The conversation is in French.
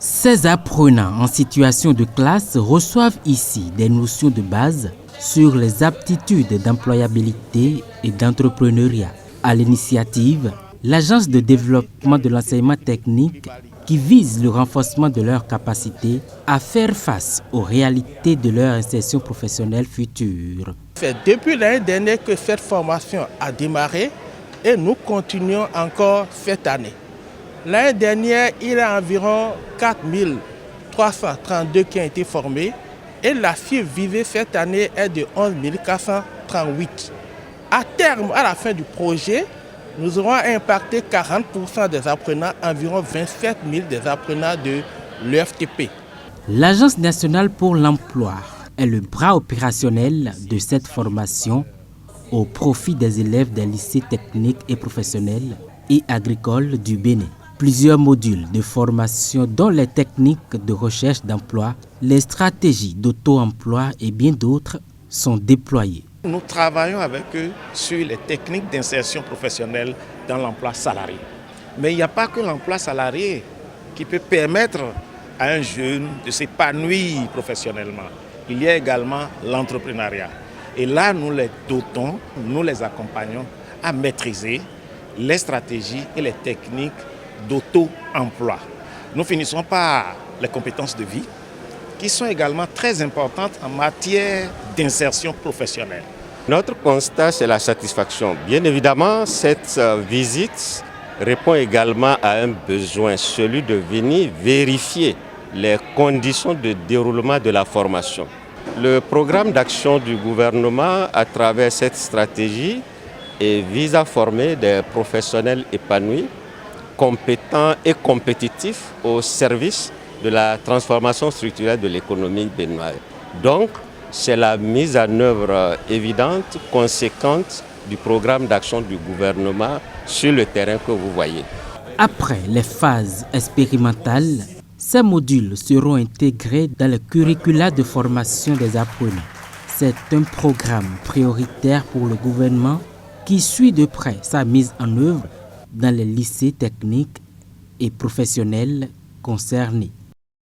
Ces apprenants en situation de classe reçoivent ici des notions de base sur les aptitudes d'employabilité et d'entrepreneuriat. À l'initiative, l'Agence de développement de l'enseignement technique qui vise le renforcement de leurs capacités à faire face aux réalités de leur insertion professionnelle future. C'est depuis l'année dernière que cette formation a démarré et nous continuons encore cette année. L'année dernière, il y a environ 4332 qui ont été formés et la cible visée cette année est de 11 438. À terme, à la fin du projet, nous aurons impacté 40% des apprenants, environ 27 000 des apprenants de l'EFTP. L'Agence nationale pour l'emploi est le bras opérationnel de cette formation au profit des élèves des lycées techniques et professionnels et agricoles du Bénin. Plusieurs modules de formation dont les techniques de recherche d'emploi, les stratégies d'auto-emploi et bien d'autres sont déployés. Nous travaillons avec eux sur les techniques d'insertion professionnelle dans l'emploi salarié. Mais il n'y a pas que l'emploi salarié qui peut permettre à un jeune de s'épanouir professionnellement. Il y a également l'entrepreneuriat. Et là, nous les dotons, nous les accompagnons à maîtriser les stratégies et les techniques d'auto-emploi. Nous finissons par les compétences de vie, qui sont également très importantes en matière d'insertion professionnelle. Notre constat, c'est la satisfaction. Bien évidemment, cette visite répond également à un besoin, celui de venir vérifier les conditions de déroulement de la formation. Le programme d'action du gouvernement à travers cette stratégie vise à former des professionnels épanouis, compétents et compétitifs au service de la transformation structurelle de l'économie béninoise. Donc, c'est la mise en œuvre évidente, conséquente du programme d'action du gouvernement sur le terrain que vous voyez. Après les phases expérimentales, ces modules seront intégrés dans le curricula de formation des apprenants. C'est un programme prioritaire pour le gouvernement qui suit de près sa mise en œuvre dans les lycées techniques et professionnels concernés.